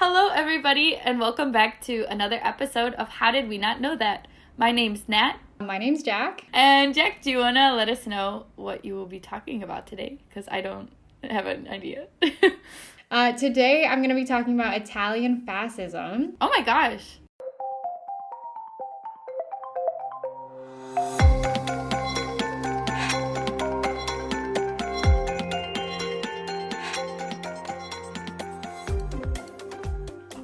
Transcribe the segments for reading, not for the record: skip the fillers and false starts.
Hello, everybody, and welcome back to another episode of How Did We Not Know That? My name's Nat. My name's Jack. And Jack, do you want to let us know what you will be talking about today? Because I don't have an idea. Today I'm going to be talking about Italian Fascism. Oh my gosh.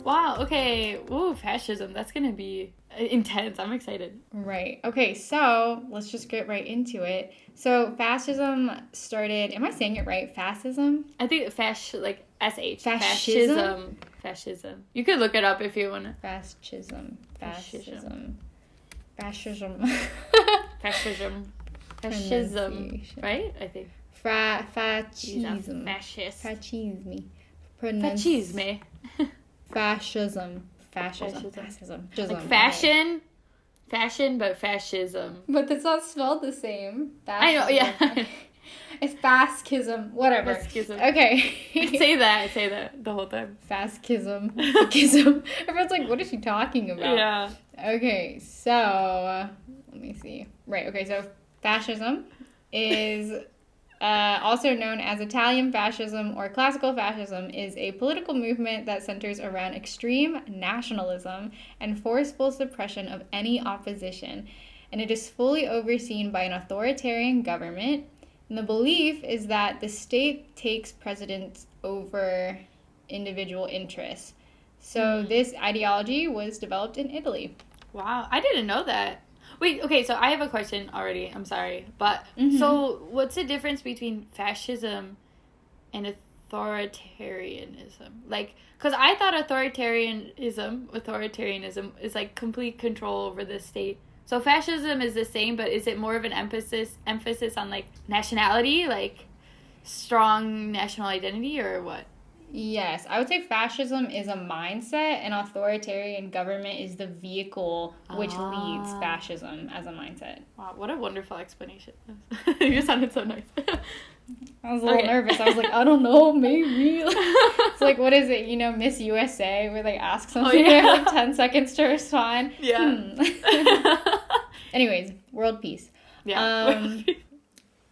Wow, okay. Ooh, fascism. That's going to be intense. I'm excited. Right. Okay, so let's just get right into it. So fascism started, am I saying it right? Fascism? I think like S-H. Fascism? Fascism. You could look it up if you want to. Fascism. Fascism. Right? I think. Fascism. Fascist. Fascism. Fascism. Fascism. Like fashion. Fashion, but fascism. But it's not spelled the same. I know, yeah. It's fascism. Whatever. Fascism. Okay. Say that the whole time. Fascism. Fascism. Everyone's like, what is she talking about? Yeah. Okay, so let me see. Right, okay, so fascism is also known as Italian fascism or classical fascism, is a political movement that centers around extreme nationalism and forceful suppression of any opposition. And it is fully overseen by an authoritarian government. And the belief is that the state takes precedence over individual interests. So this ideology was developed in Italy. Wow, I didn't know that. Wait, okay, so I have a question already. I'm sorry. But, So what's the difference between fascism and authoritarianism? Like, because I thought authoritarianism is like complete control over the state. So fascism is the same, but is it more of an emphasis on like nationality, like strong national identity, or what? Yes, I would say fascism is a mindset and authoritarian government is the vehicle which leads fascism as a mindset. Wow, what a wonderful explanation. You sounded so nice. I was a little nervous. I was like, I don't know, maybe. It's like, what is it, Miss USA, where they ask something and they have like 10 seconds to respond? Yeah. Anyways, world peace. Yeah.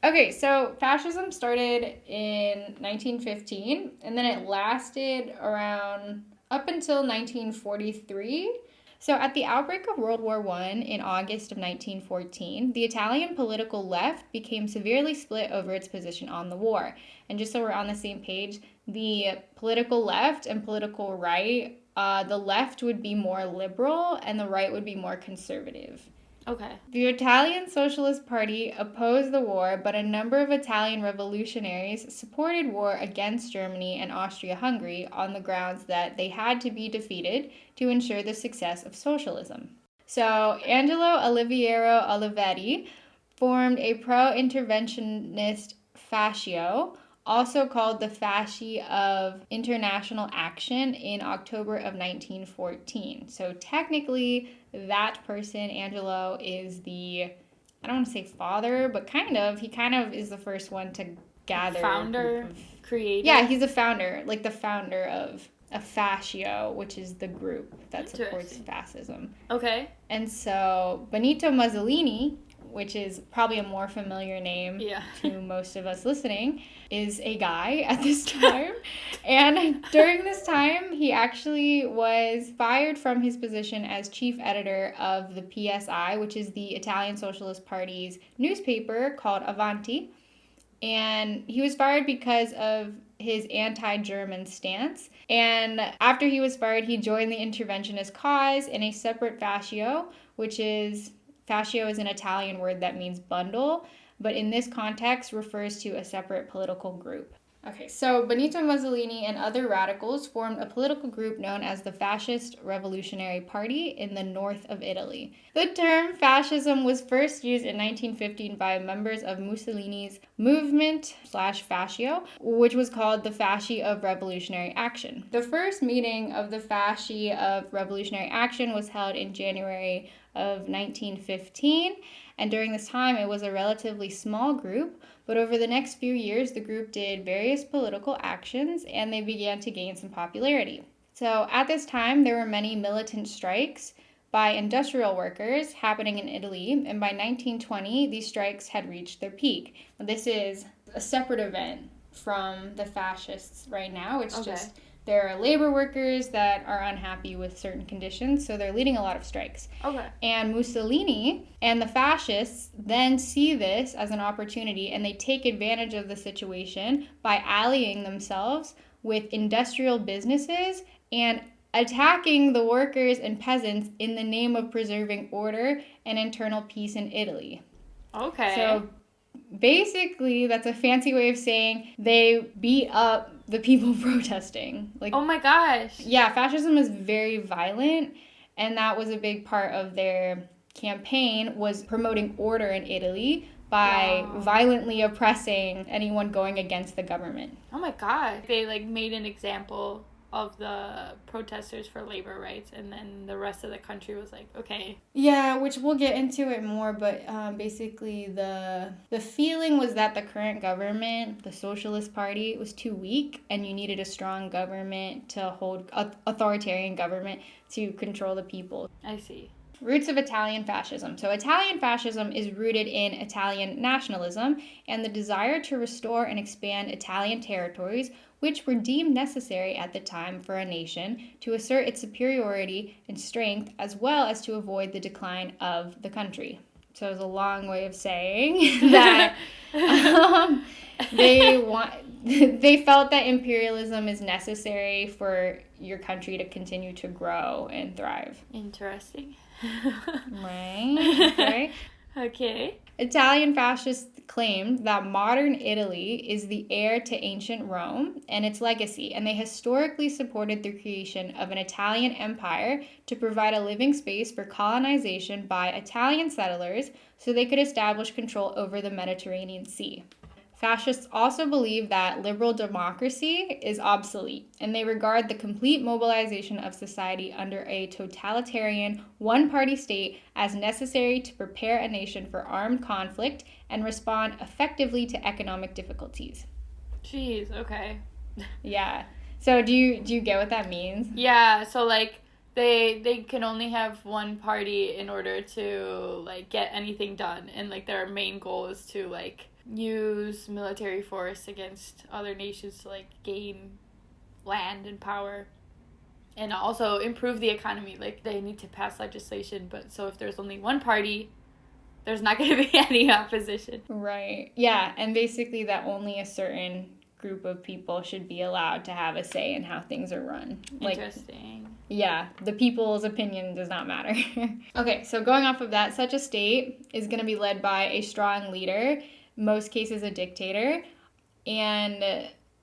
Okay, so fascism started in 1915, and then it lasted up until 1943. So at the outbreak of World War I in August of 1914, the Italian political left became severely split over its position on the war. And just so we're on the same page, the political left and political right, the left would be more liberal and the right would be more conservative. Okay. The Italian Socialist Party opposed the war, but a number of Italian revolutionaries supported war against Germany and Austria-Hungary on the grounds that they had to be defeated to ensure the success of socialism. So Angelo Oliviero Olivetti formed a pro-interventionist fascio, also called the Fasci of International Action, in October of 1914. So technically, that person, Angelo, is I don't want to say father, but he kind of is the first one to gather. Founder, creator. Yeah, he's a founder, like the founder of a fascio, which is the group that supports fascism. Okay. And so Benito Mussolini, which is probably a more familiar name to most of us listening, is a guy at this time. And during this time, he actually was fired from his position as chief editor of the PSI, which is the Italian Socialist Party's newspaper called Avanti. And he was fired because of his anti-German stance. And after he was fired, he joined the interventionist cause in a separate fascio, which is... Fascio is an Italian word that means bundle, but in this context refers to a separate political group. Okay, so Benito Mussolini and other radicals formed a political group known as the Fascist Revolutionary Party in the north of Italy. The term fascism was first used in 1915 by members of Mussolini's movement/fascio, which was called the Fasci of Revolutionary Action. The first meeting of the Fasci of Revolutionary Action was held in January of 1915, and during this time it was a relatively small group, but over the next few years the group did various political actions and they began to gain some popularity. So at this time, there were many militant strikes by industrial workers happening in Italy, and by 1920, these strikes had reached their peak. This is a separate event from the fascists right now. It's just there are labor workers that are unhappy with certain conditions, so they're leading a lot of strikes. Okay. And Mussolini and the fascists then see this as an opportunity, and they take advantage of the situation by allying themselves with industrial businesses and attacking the workers and peasants in the name of preserving order and internal peace in Italy. Okay. So basically, that's a fancy way of saying they beat up the people protesting. Like, oh my gosh. Yeah, fascism is very violent, and that was a big part of their campaign, was promoting order in Italy by violently oppressing anyone going against the government. Oh my god. They made an example of the protesters for labor rights, and then the rest of the country was like, okay. Yeah, which we'll get into it more, but basically the feeling was that the current government, the Socialist Party, was too weak, and you needed a strong government to hold, authoritarian government to control the people. I see. Roots of Italian fascism. So Italian fascism is rooted in Italian nationalism and the desire to restore and expand Italian territories, which were deemed necessary at the time for a nation to assert its superiority and strength, as well as to avoid the decline of the country. So it's a long way of saying that they felt that imperialism is necessary for your country to continue to grow and thrive. Interesting. Right. Okay. Okay. Italian fascists claimed that modern Italy is the heir to ancient Rome and its legacy, and they historically supported the creation of an Italian empire to provide a living space for colonization by Italian settlers so they could establish control over the Mediterranean Sea. Fascists also believe that liberal democracy is obsolete, and they regard the complete mobilization of society under a totalitarian, one-party state as necessary to prepare a nation for armed conflict and respond effectively to economic difficulties. Jeez, okay. Yeah. So do you get what that means? Yeah, so they can only have one party in order to get anything done, and their main goal is to use military force against other nations to gain land and power, and also improve the economy. They need to pass legislation, but so if there's only one party, there's not going to be any opposition. Right. Yeah, and basically that only a certain group of people should be allowed to have a say in how things are run. Interesting. Yeah, the people's opinion does not matter. Okay, so going off of that, such a state is going to be led by a strong leader, most cases a dictator, and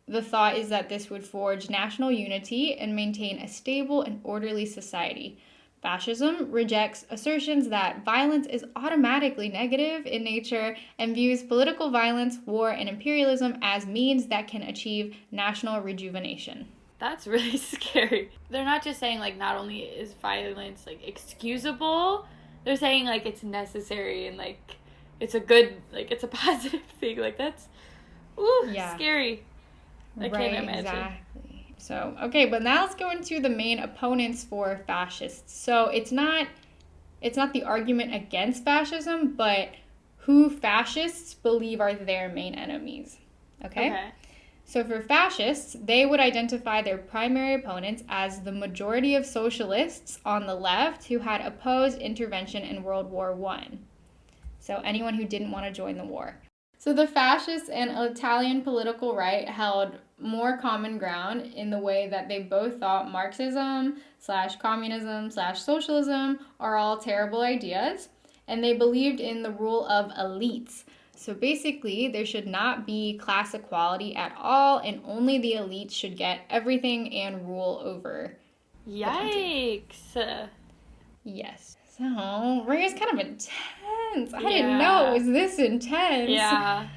the thought is that this would forge national unity and maintain a stable and orderly society. Fascism rejects assertions that violence is automatically negative in nature and views political violence, war, and imperialism as means that can achieve national rejuvenation. That's really scary. They're not just saying not only is violence excusable, they're saying it's necessary and it's a good, it's a positive thing. That's scary. I can't imagine. Exactly. So, okay, but now let's go into the main opponents for fascists. So it's not the argument against fascism, but who fascists believe are their main enemies. Okay? So for fascists, they would identify their primary opponents as the majority of socialists on the left who had opposed intervention in World War I. So anyone who didn't want to join the war. So the fascists and Italian political right held more common ground in the way that they both thought Marxism/communism/socialism are all terrible ideas, and they believed in the rule of elites. So basically, there should not be class equality at all, and only the elites should get everything and rule over. Yikes. Yes. So, Maria's kind of intense. I didn't know it was this intense. Yeah.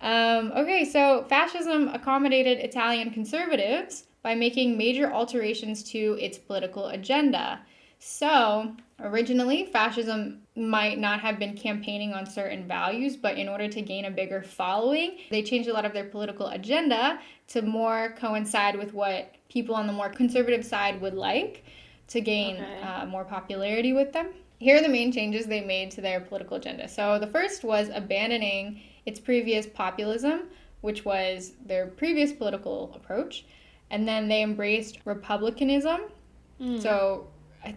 Okay, so fascism accommodated Italian conservatives by making major alterations to its political agenda. So, originally, fascism might not have been campaigning on certain values, but in order to gain a bigger following, they changed a lot of their political agenda to more coincide with what people on the more conservative side would like to gain more popularity with them. Here are the main changes they made to their political agenda. So the first was abandoning its previous populism, which was their previous political approach. And then they embraced republicanism. So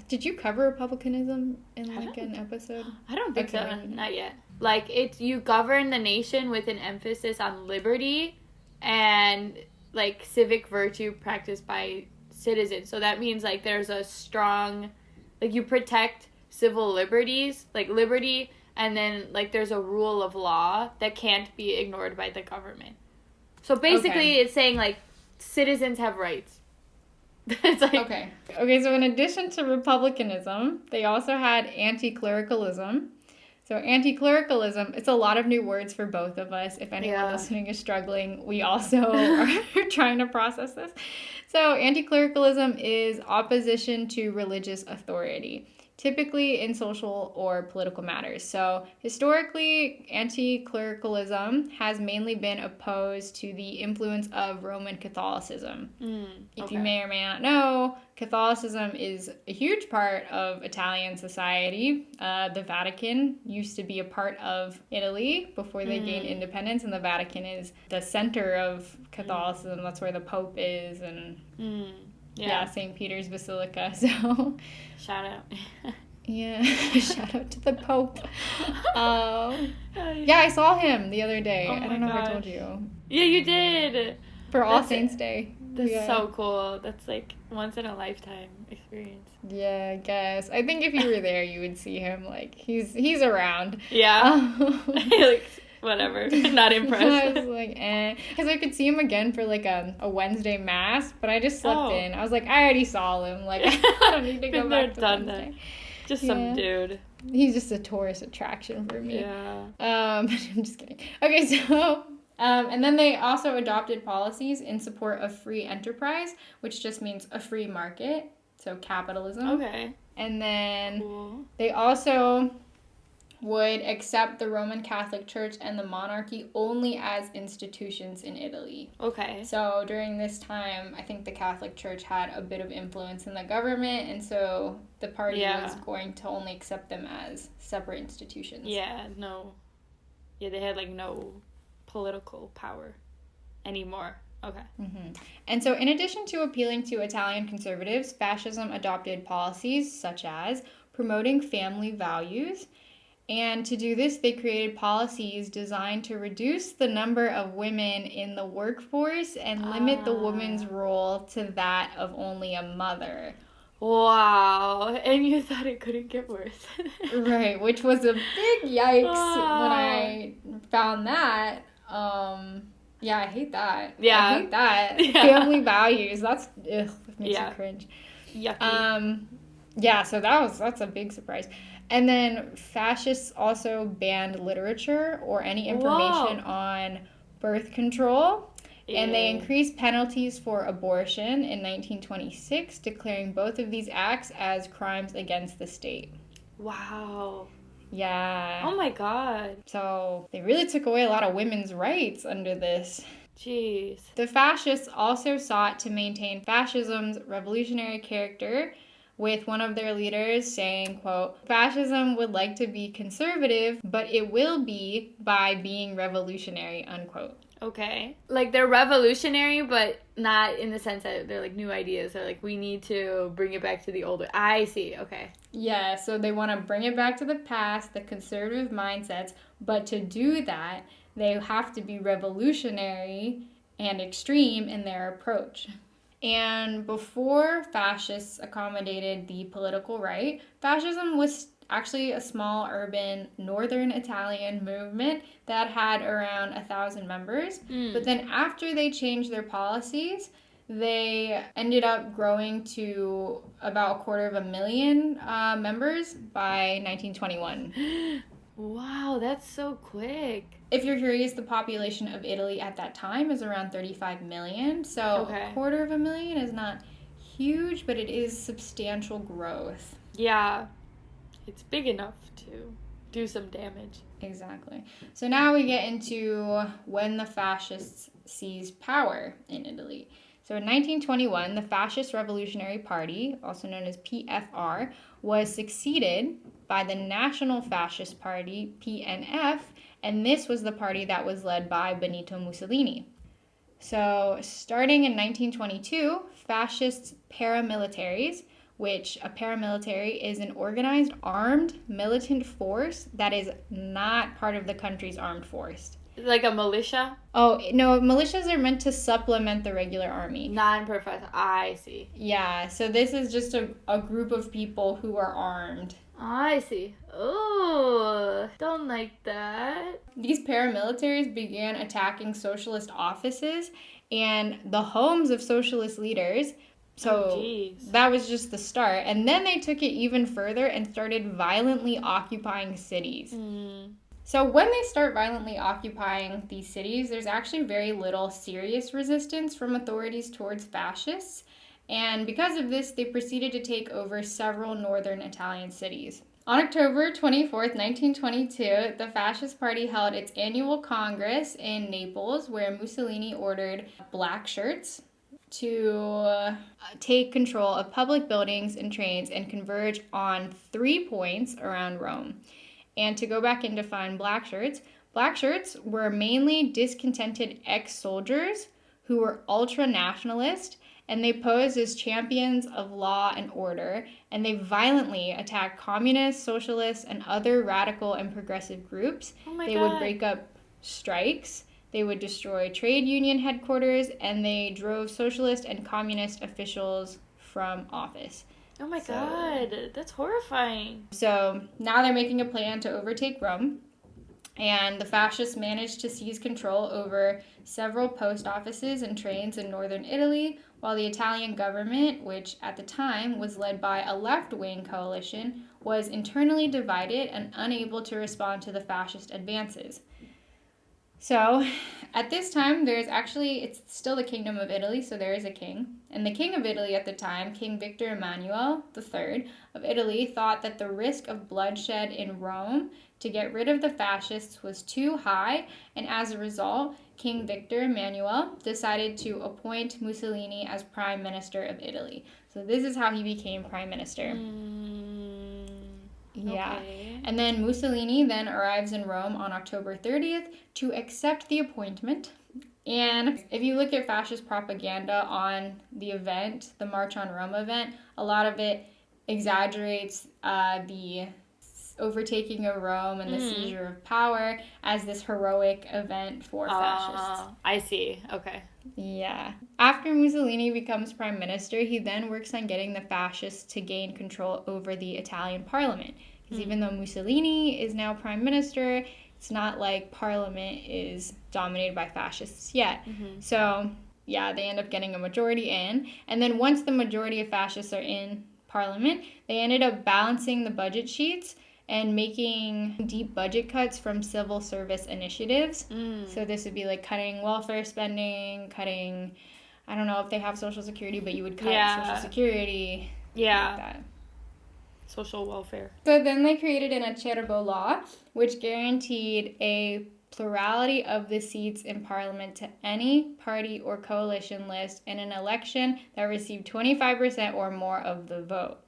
did you cover republicanism in like an episode? I don't think so. Not yet. Like, you govern the nation with an emphasis on liberty and like civic virtue practiced by citizens. So that means like there's a strong, like, you protect civil liberties, like liberty, and then like there's a rule of law that can't be ignored by the government. So basically it's saying like citizens have rights. It's like, okay, so in addition to republicanism, they also had anticlericalism. So anticlericalism, it's a lot of new words for both of us. If anyone listening is struggling, we also are trying to process this. So anticlericalism is opposition to religious authority, typically in social or political matters. So historically, anti-clericalism has mainly been opposed to the influence of Roman Catholicism. If you may or may not know, Catholicism is a huge part of Italian society. The Vatican used to be a part of Italy before they gained independence, and the Vatican is the center of Catholicism. That's where the Pope is, and St. Peter's Basilica. So shout out. Yeah, shout out to the Pope. Yeah, I saw him the other day. I don't know if I told you. Yeah, you did. For All Saints Day. That's so cool. That's like once in a lifetime experience. Yeah, I guess. I think if you were there, you would see him. Like, he's around. Yeah. Like, whatever. Not impressed. I was like, because I could see him again for like a Wednesday mass, but I just slept in. I was like, I already saw him. Like, I don't need to go back to Wednesday. Just some dude. He's just a tourist attraction for me. Yeah. I'm just kidding. Okay, so and then they also adopted policies in support of free enterprise, which just means a free market, so capitalism. Okay. And then they also would accept the Roman Catholic Church and the monarchy only as institutions in Italy. Okay. So during this time, I think the Catholic Church had a bit of influence in the government, and so the party was going to only accept them as separate institutions. Yeah, they had like no political power anymore. Okay. And so in addition to appealing to Italian conservatives, fascism adopted policies such as promoting family values. And to do this, they created policies designed to reduce the number of women in the workforce and limit the woman's role to that of only a mother. Wow. And you thought it couldn't get worse. Right, which was a big yikes when I found that. Yeah, I hate that. Yeah. I hate that. Yeah. Family values. That's, it makes you cringe. Yucky. Yeah, so that's a big surprise. And then fascists also banned literature or any information on birth control. And they increased penalties for abortion in 1926, declaring both of these acts as crimes against the state. Wow. Yeah. Oh my God. So they really took away a lot of women's rights under this. Jeez. The fascists also sought to maintain fascism's revolutionary character, with one of their leaders saying, quote, "Fascism would like to be conservative, but it will be by being revolutionary," unquote. Okay. Like, they're revolutionary, but not in the sense that they're, like, new ideas. They're like, we need to bring it back to the older. I see. Okay. Yeah, so they want to bring it back to the past, the conservative mindsets, but to do that, they have to be revolutionary and extreme in their approach. And before fascists accommodated the political right, fascism was actually a small urban northern Italian movement that had around 1,000 members. But then after they changed their policies, they ended up growing to about 250,000 members by 1921. Wow, that's so quick. If you're curious, the population of Italy at that time is around 35 million. So 250,000 is not huge, but it is substantial growth. Yeah. It's big enough to do some damage. Exactly. So now we get into when the fascists seized power in Italy. So in 1921, the Fascist Revolutionary Party, also known as PFR, was succeeded by the National Fascist Party, PNF, and this was the party that was led by Benito Mussolini. So starting in 1922, fascist paramilitaries, which a paramilitary is an organized armed militant force that is not part of the country's armed force. Like a militia? Oh, no, militias are meant to supplement the regular army. Non-professional. I see. Yeah, so this is just a group of people who are armed. I see. Oh, don't like that. These paramilitaries began attacking socialist offices and the homes of socialist leaders. So that was just the start. And then they took it even further and started violently occupying cities. So when they start violently occupying these cities, there's actually very little serious resistance from authorities towards fascists. And because of this, they proceeded to take over several northern Italian cities. On October 24th, 1922, the Fascist Party held its annual congress in Naples, where Mussolini ordered black shirts to take control of public buildings and trains and converge on 3 points around Rome. And to go back and define black shirts were mainly discontented ex-soldiers who were ultra-nationalist, and they posed as champions of law and order, and they violently attacked communists, socialists, and other radical and progressive groups. They would break up strikes, they would destroy trade union headquarters, and they drove socialist and communist officials from office. Oh my God, that's horrifying. So now they're making a plan to overtake Rome, and the fascists managed to seize control over several post offices and trains in northern Italy, while the Italian government, which at the time was led by a left-wing coalition, was internally divided and unable to respond to the fascist advances. So, at this time, it's still the Kingdom of Italy, so there is a king. And the King of Italy at the time, King Victor Emmanuel III of Italy, thought that the risk of bloodshed in Rome to get rid of the fascists was too high, and as a result, King Victor Emmanuel decided to appoint Mussolini as Prime Minister of Italy. So this is how he became Prime Minister. Yeah. Okay. And then Mussolini then arrives in Rome on October 30th to accept the appointment. And if you look at fascist propaganda on the event, the March on Rome event, a lot of it exaggerates the overtaking of Rome and the seizure of power as this heroic event for fascists. I see. Okay. Yeah. After Mussolini becomes prime minister, he then works on getting the fascists to gain control over the Italian parliament. Because even though Mussolini is now prime minister, it's not like parliament is dominated by fascists yet. So, yeah, they end up getting a majority in. And then once the majority of fascists are in parliament, they ended up balancing the budget sheets and making deep budget cuts from civil service initiatives. So this would be like cutting welfare spending, cutting, I don't know if they have Social Security, but you would cut Social Security. Yeah. Like that. Social welfare. So then they created an acerbo law, which guaranteed a plurality of the seats in parliament to any party or coalition list in an election that received 25% or more of the vote.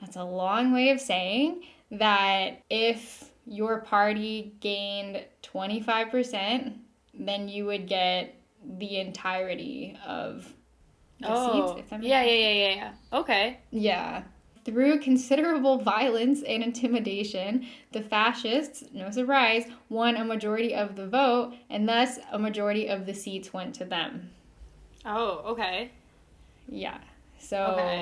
That's a long way of saying that if your party gained 25%, then you would get the entirety of the seats. If that makes sense. Yeah. Okay. Yeah. Through considerable violence and intimidation, the fascists, no surprise, won a majority of the vote, and thus a majority of the seats went to them. Oh, okay. Yeah. So,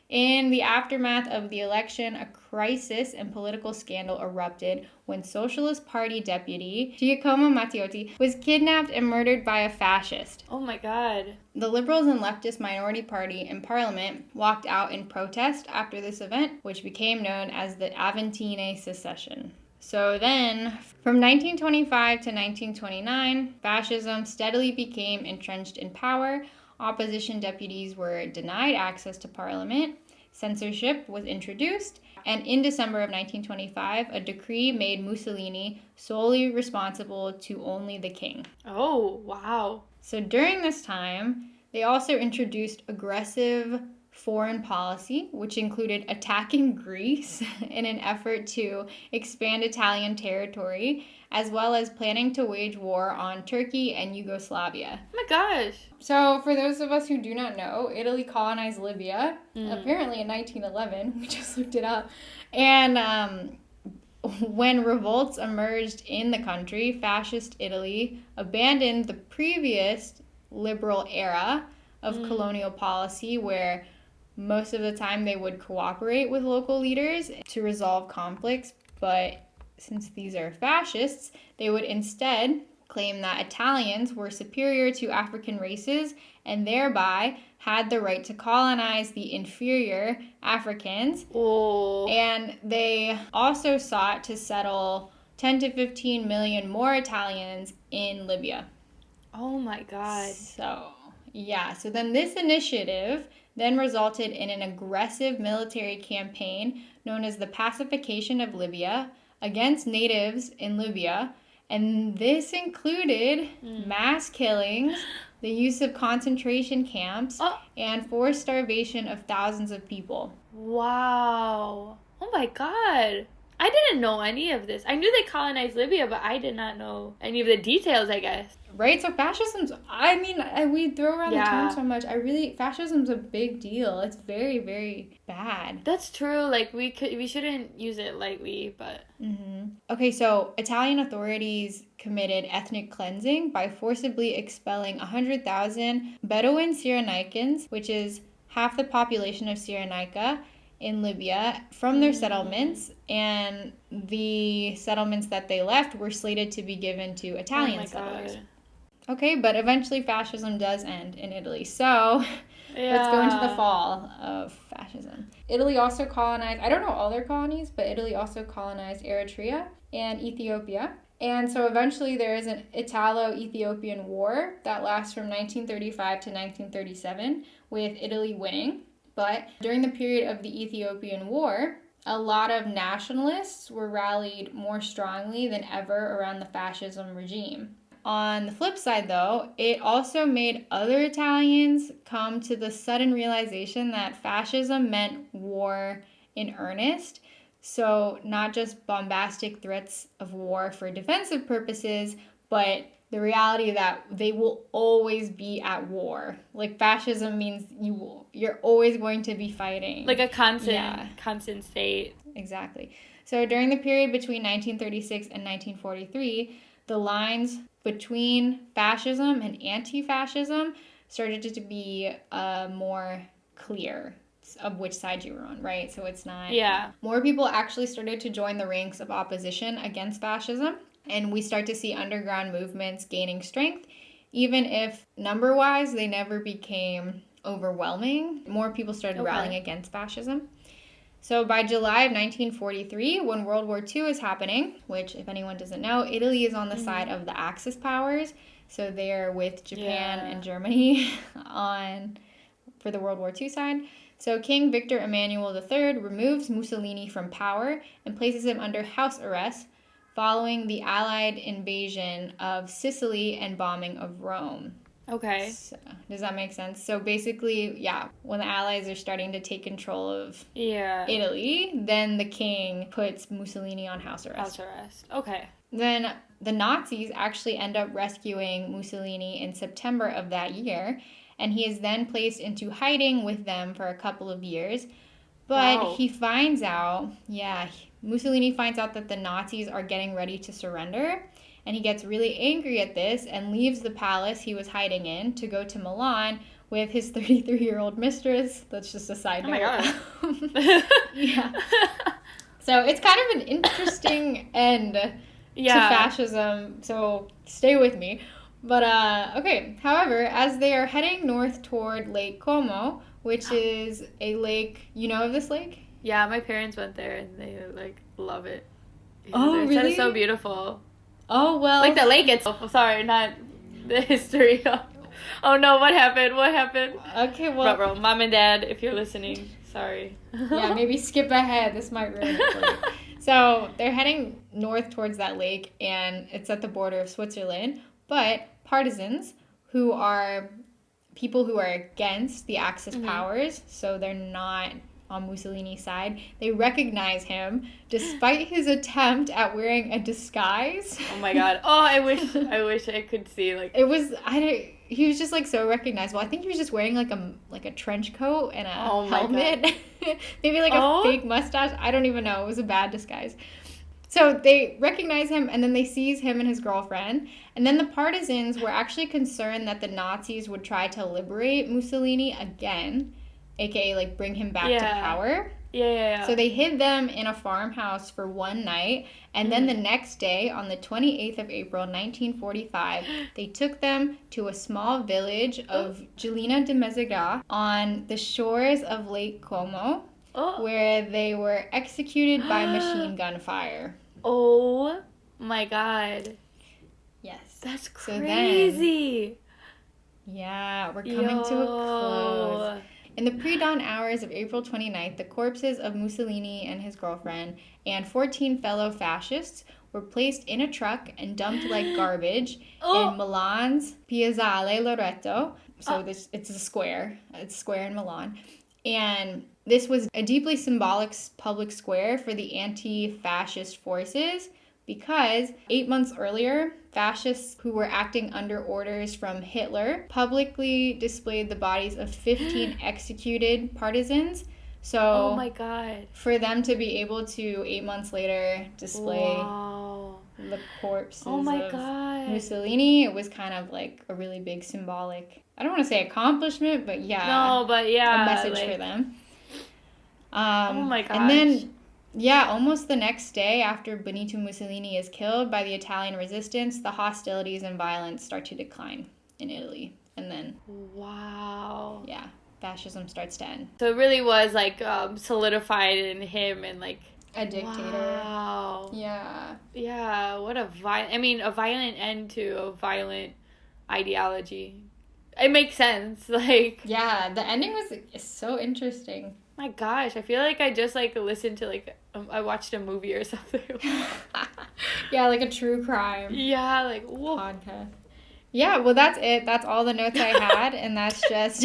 in the aftermath of the election, a crisis and political scandal erupted when Socialist Party deputy Giacomo Matteotti was kidnapped and murdered by a fascist. Oh my God. The Liberals and leftist minority party in Parliament walked out in protest after this event, which became known as the Aventine Secession. So then, from 1925 to 1929, fascism steadily became entrenched in power. Opposition deputies were denied access to parliament, censorship was introduced, and in December of 1925, a decree made Mussolini solely responsible to only the king. Oh, wow. So during this time, They also introduced aggressive foreign policy, which included attacking Greece in an effort to expand Italian territory, as well as planning to wage war on Turkey and Yugoslavia. Oh my gosh. So, for those of us who do not know, Italy colonized Libya, apparently in 1911. We just looked it up. And when revolts emerged in the country, fascist Italy abandoned the previous liberal era of colonial policy, where most of the time they would cooperate with local leaders to resolve conflicts, but since these are fascists, they would instead claim that Italians were superior to African races and thereby had the right to colonize the inferior Africans. Oh. And they also sought to settle 10 to 15 million more Italians in Libya. Oh my God. So then this initiative then resulted in an aggressive military campaign known as the Pacification of Libya against natives in Libya. And this included mass killings, the use of concentration camps, and forced starvation of thousands of people. Wow. Oh my God. I didn't know any of this. I knew they colonized Libya, but I did not know any of the details, I guess. Right? So fascism's, we throw around the term so much. Fascism's a big deal. It's very, very bad. That's true. Like, we shouldn't use it lightly, but... Okay, so Italian authorities committed ethnic cleansing by forcibly expelling 100,000 Bedouin Cyrenaicans, which is half the population of Cyrenaica, in Libya from their settlements, and the settlements that they left were slated to be given to Italian settlers. God. Okay, but eventually fascism does end in Italy. So let's go into the fall of fascism. Italy also colonized, I don't know all their colonies, but Italy also colonized Eritrea and Ethiopia. And so eventually there is an Italo-Ethiopian war that lasts from 1935 to 1937, with Italy winning. But during the period of the Ethiopian War, a lot of nationalists were rallied more strongly than ever around the fascism regime. On the flip side, though, it also made other Italians come to the sudden realization that fascism meant war in earnest. So not just bombastic threats of war for defensive purposes, but the reality that they will always be at war. Like, fascism means you're always going to be fighting. Like a constant state. Exactly. So during the period between 1936 and 1943, the lines between fascism and anti-fascism started to be more clear of which side you were on, right? So it's not... Yeah. More people actually started to join the ranks of opposition against fascism, and we start to see underground movements gaining strength, even if number-wise they never became overwhelming. More people started rallying against fascism. So by July of 1943, when World War II is happening, which, if anyone doesn't know, Italy is on the side of the Axis powers, so they're with Japan and Germany for the World War II side. So King Victor Emmanuel III removes Mussolini from power and places him under house arrest following the Allied invasion of Sicily and bombing of Rome. Okay. So, does that make sense? So basically, when the Allies are starting to take control of Italy, then the king puts Mussolini on house arrest. House arrest. Okay. Then the Nazis actually end up rescuing Mussolini in September of that year, and he is then placed into hiding with them for a couple of years. But he finds out, Mussolini finds out that the Nazis are getting ready to surrender, and he gets really angry at this and leaves the palace he was hiding in to go to Milan with his 33-year-old mistress. That's just a side note. Oh my God. So it's kind of an interesting end to fascism, so stay with me. But, okay, however, as they are heading north toward Lake Como, which is a lake, you know of this lake? Yeah, my parents went there and they, love it. Oh, really? It's so beautiful. Oh, well. Like the lake itself. Sorry, not the history. Oh, no, what happened? Okay, well. Bro, Mom and Dad, if you're listening, sorry. Yeah, maybe skip ahead. This might ruin it for you. So they're heading north towards that lake, and it's at the border of Switzerland. But partisans, who are people who are against the Axis powers, so they're not on Mussolini's side, they recognize him despite his attempt at wearing a disguise. Oh my god. Oh, I wish I could see, like... It was, he was just, like, so recognizable. I think he was just wearing, like a trench coat and a helmet. Maybe, like, a fake mustache. I don't even know. It was a bad disguise. So they recognize him, and then they seize him and his girlfriend. And then the partisans were actually concerned that the Nazis would try to liberate Mussolini again, aka, like, bring him back to power. Yeah. So they hid them in a farmhouse for one night, and then the next day, on the 28th of April, 1945, they took them to a small village of Gelina de Mezzagà on the shores of Lake Como, where they were executed by machine gun fire. Oh my god. Yes. That's crazy. So then, we're coming to a close. In the pre-dawn hours of April 29th, the corpses of Mussolini and his girlfriend and 14 fellow fascists were placed in a truck and dumped like garbage in Milan's Piazzale Loreto. So it's a square. It's a square in Milan. And this was a deeply symbolic public square for the anti-fascist forces because 8 months earlier, fascists who were acting under orders from Hitler publicly displayed the bodies of 15 executed partisans. So, oh my god, for them to be able to 8 months later display the corpses of Mussolini, it was kind of like a really big symbolic, I don't want to say accomplishment, but a message for them. Oh my gosh. And then, almost the next day after Benito Mussolini is killed by the Italian resistance, the hostilities and violence start to decline in Italy. And then... wow. Yeah, fascism starts to end. So it really was, like, solidified in him and, like... a dictator. Wow. Yeah. Yeah, what a violent end to a violent ideology. It makes sense, like... Yeah, the ending was so interesting. My gosh, I feel like I just, like, listened to, like, I watched a movie or something. Yeah, like a true crime. Yeah, like, whoa. Podcast. Yeah, well, that's it. That's all the notes I had, and that's just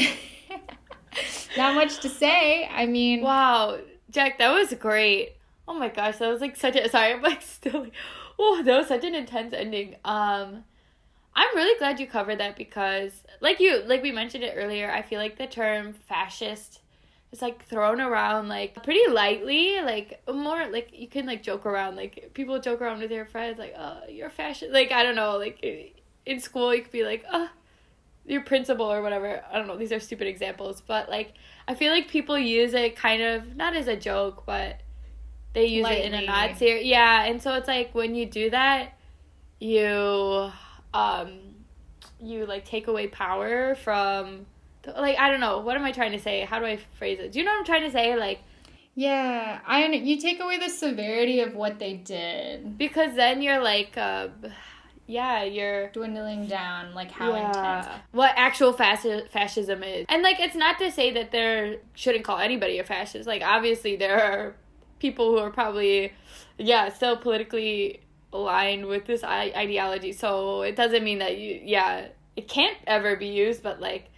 not much to say. I mean... Wow, Jack, that was great. Oh my gosh, that was, like, such a... Sorry, I'm, like, still, like... Oh, that was such an intense ending. I'm really glad you covered that because, like we mentioned it earlier, I feel like the term fascist is, like, thrown around, like, pretty lightly, like, more, like, you can, like, joke around, like, people joke around with their friends, like, oh, you're fascist, like, I don't know, like, in school, you could be like, oh, your principal or whatever, I don't know, these are stupid examples, but, like, I feel like people use it kind of, not as a joke, but they use it in a not serious, and so it's, like, when you do that, you, like, take away power from... Like, I don't know. What am I trying to say? How do I phrase it? Do you know what I'm trying to say? Like... Yeah. You take away the severity of what they did. Because then you're, like, you're... dwindling down, like, how intense. What actual fascism is. And, like, it's not to say that there shouldn't call anybody a fascist. Like, obviously, there are people who are probably, still politically aligned with this ideology. So, it doesn't mean that it can't ever be used, but, like...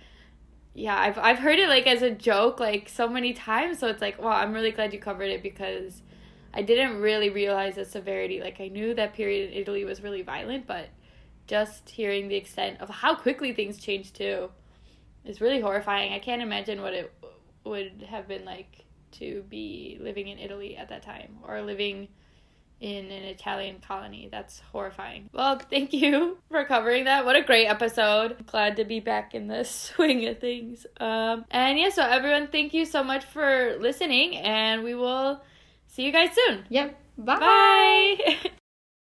Yeah, I've heard it, like, as a joke, like, so many times, so it's like, wow, I'm really glad you covered it, because I didn't really realize the severity. Like, I knew that period in Italy was really violent, but just hearing the extent of how quickly things changed, too, is really horrifying. I can't imagine what it would have been like to be living in Italy at that time, or living in an Italian colony. That's horrifying. Well, thank you for covering that. What a great episode. I'm glad to be back in the swing of things. So everyone, thank you so much for listening, and we will see you guys soon. Yep. Bye. Bye.